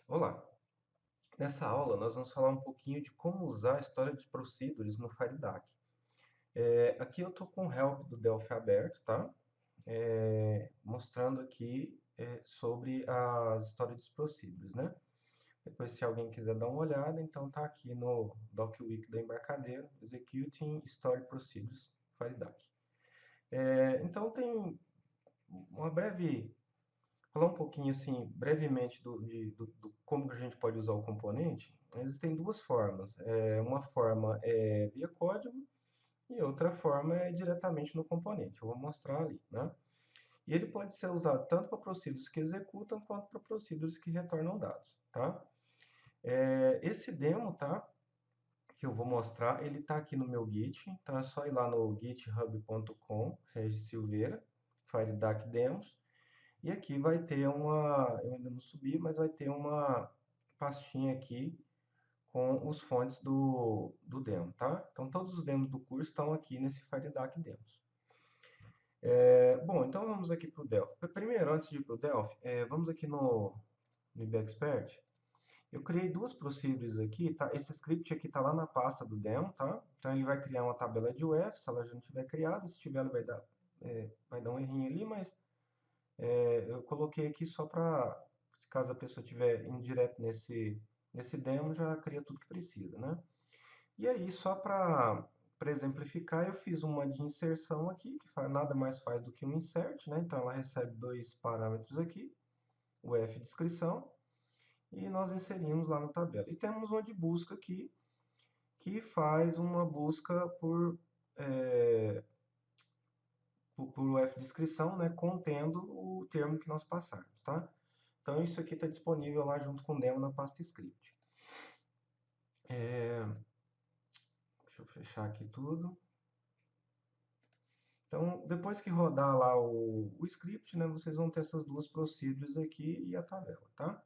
Olá! Nessa aula nós vamos falar um pouquinho de como usar a história de procedures no FireDAC. Aqui eu estou com o help do Delphi aberto, tá? Mostrando aqui sobre as histórias de procedures, né? Depois, se alguém quiser dar uma olhada, então tá aqui no DocWiki da Embarcadero, Executing Story Procedures FireDAC. Então tem uma breve falar um pouquinho, assim, brevemente do como que a gente pode usar o componente. Existem duas formas. Uma forma é via código e outra forma é diretamente no componente. Eu vou mostrar ali, né? E ele pode ser usado tanto para procedures que executam quanto para procedures que retornam dados, tá? Esse demo, tá? Que eu vou mostrar, ele está aqui no meu Git. Então é só ir lá no github.com, Regis Silveira, FireDAC Demos. E aqui vai ter eu ainda não subi, mas vai ter uma pastinha aqui com os fontes do demo, tá? Então todos os demos do curso estão aqui nesse FireDAC Demos. Bom, então vamos aqui para o Delphi. Primeiro, antes de ir para o Delphi, vamos aqui no IBExpert. Eu criei duas procedures aqui, tá? Esse script aqui está lá na pasta do demo, tá? Então ele vai criar uma tabela de UF, se ela já não tiver criada, se tiver ela vai dar um errinho ali, mas eu coloquei aqui só para, caso a pessoa estiver indo direto nesse demo, já cria tudo que precisa, né? E aí, só para exemplificar, eu fiz uma de inserção aqui, que nada mais faz do que um insert, né? Então, ela recebe dois parâmetros aqui, o f descrição, e nós inserimos lá na tabela. E temos uma de busca aqui, que faz uma busca por f descrição, né, contendo o termo que nós passarmos, tá? Então isso aqui está disponível lá junto com o demo na pasta script. Deixa eu fechar aqui tudo. Então, depois que rodar lá o script, né, vocês vão ter essas duas procedures aqui e a tabela, tá?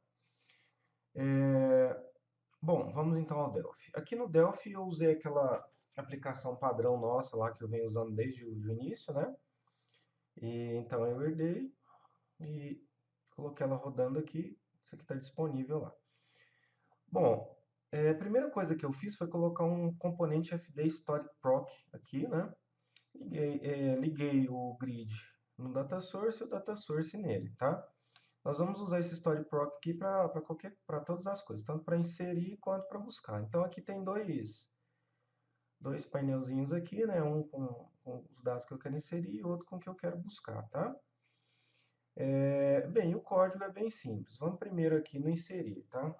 Bom, vamos então ao Delphi. Aqui no Delphi eu usei aquela aplicação padrão nossa lá que eu venho usando desde o início, né? E então eu herdei e coloquei ela rodando aqui. Isso aqui está disponível lá. Bom, a primeira coisa que eu fiz foi colocar um componente fd story proc aqui, né? Liguei o grid no data source e o data source nele, tá? Nós vamos usar esse story proc aqui para todas as coisas, tanto para inserir quanto para buscar. Então aqui tem dois painelzinhos aqui, né? Um com os dados que eu quero inserir e outro com o que eu quero buscar, tá? Bem, o código é bem simples. Vamos primeiro aqui no inserir, tá?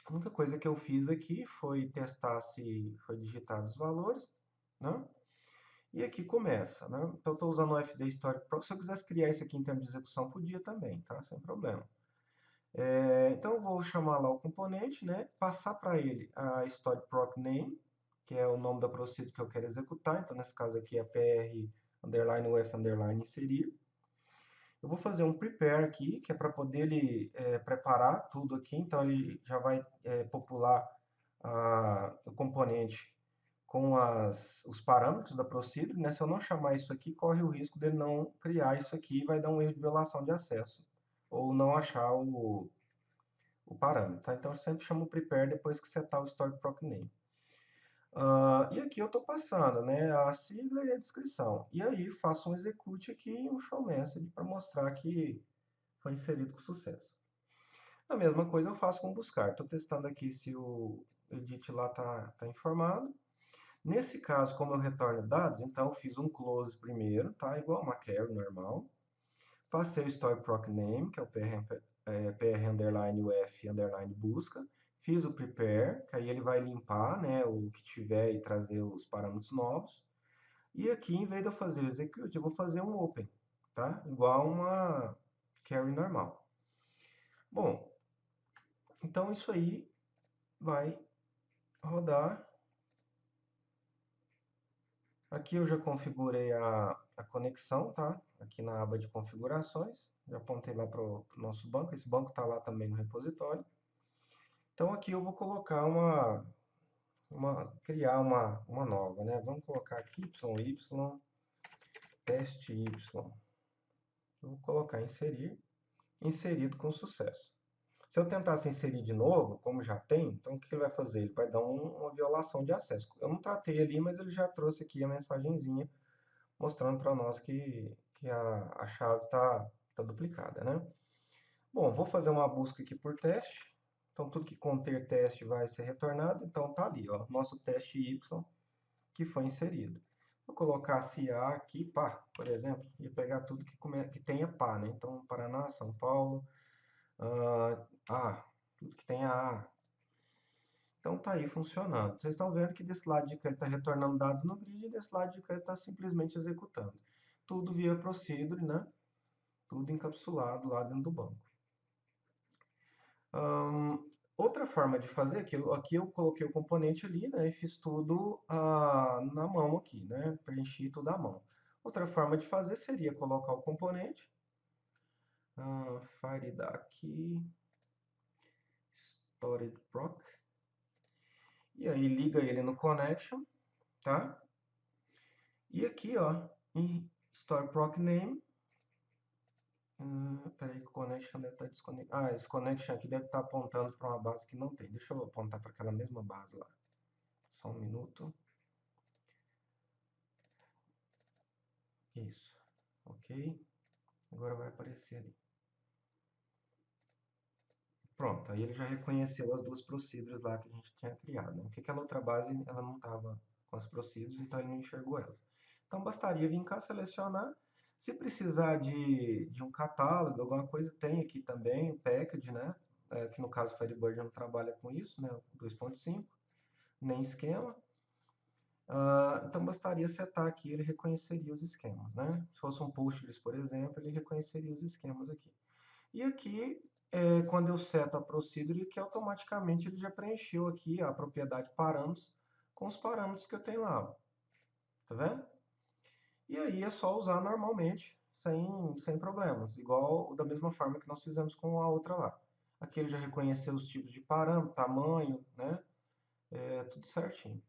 A única coisa que eu fiz aqui foi testar se foi digitado os valores, né? E aqui começa, né? Então, estou usando o FD Story Proc. Se eu quisesse criar isso aqui em termos de execução, podia também, tá? Sem problema. Então, eu vou chamar lá o componente, né? Passar para ele a Story Proc Name, que é o nome da procedure que eu quero executar. Então, nesse caso aqui é PR underline UF underline inserir. Eu vou fazer um prepare aqui, que é para poder ele preparar tudo aqui. Então, ele já vai popular o componente com os parâmetros da procedure, né? Se eu não chamar isso aqui, corre o risco dele não criar isso aqui e vai dar um erro de violação de acesso, ou não achar o parâmetro, tá? Então, eu sempre chamo o prepare depois que setar o story proc name. E aqui eu estou passando, né, a sigla e a descrição. E aí faço um execute aqui e um show message para mostrar que foi inserido com sucesso. A mesma coisa eu faço com buscar. Estou testando aqui se o edit lá está informado. Nesse caso, como eu retorno dados, então eu fiz um close primeiro, tá? Igual uma query normal. Passei o story proc name, que é o PR underline UF underline busca. Fiz o prepare, que aí ele vai limpar, né, o que tiver e trazer os parâmetros novos. E aqui, em vez de eu fazer o execute, eu vou fazer um open, tá? Igual uma query normal. Bom, então isso aí vai rodar. Aqui eu já configurei a conexão, tá? Aqui na aba de configurações. Já apontei lá para o nosso banco. Esse banco está lá também no repositório. Então aqui eu vou colocar criar uma nova, né? Vamos colocar aqui y, teste y. Eu vou colocar inserir, inserido com sucesso. Se eu tentasse inserir de novo, como já tem, então o que ele vai fazer? Ele vai dar uma violação de acesso. Eu não tratei ali, mas ele já trouxe aqui a mensagenzinha mostrando para nós que a chave tá duplicada, né? Bom, vou fazer uma busca aqui por teste. Então, tudo que conter teste vai ser retornado. Então, tá ali, ó, nosso teste Y que foi inserido. Vou colocar A aqui, pá, por exemplo, e pegar tudo que tenha pá, né? Então, Paraná, São Paulo, tudo que tenha A. Então, tá aí funcionando. Vocês estão vendo que desse lado de cá ele está retornando dados no grid e desse lado de cá ele está simplesmente executando. Tudo via procedure, né? Tudo encapsulado lá dentro do banco. Outra forma de fazer, aqui eu coloquei o componente ali, né, e fiz tudo na mão aqui, né, preenchi tudo à mão. Outra forma de fazer seria colocar o componente, fire daqui, stored proc, e aí liga ele no connection, tá? E aqui, ó, em store proc name, peraí que o connection deve estar desconectado. Esse connection aqui deve estar apontando para uma base que não tem. Deixa eu apontar para aquela mesma base lá. Só um minuto. Isso. Ok. Agora vai aparecer ali. Pronto, aí ele já reconheceu as duas procedures lá que a gente tinha criado, né? Porque aquela outra base, ela não estava com as procedures, então ele não enxergou elas. Então bastaria vir cá, selecionar. Se precisar de um catálogo, alguma coisa, tem aqui também o package, né? Que no caso o Firebird não trabalha com isso, né? 2.5, nem esquema. Então bastaria setar aqui, ele reconheceria os esquemas, né? Se fosse um Postgres, por exemplo, ele reconheceria os esquemas aqui. E aqui, quando eu seto a procedure, que automaticamente ele já preencheu aqui a propriedade parâmetros com os parâmetros que eu tenho lá, ó. Tá vendo? E aí é só usar normalmente, sem problemas, igual da mesma forma que nós fizemos com a outra lá. Aqui ele já reconheceu os tipos de parâmetro, tamanho, né? Tudo certinho.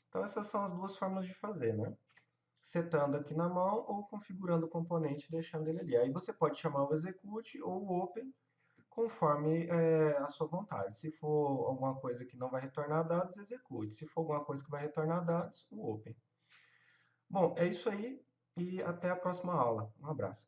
Então essas são as duas formas de fazer, né? Setando aqui na mão ou configurando o componente e deixando ele ali. Aí você pode chamar o execute ou o open conforme a sua vontade. Se for alguma coisa que não vai retornar dados, execute. Se for alguma coisa que vai retornar dados, o open. Bom, é isso aí e até a próxima aula. Um abraço.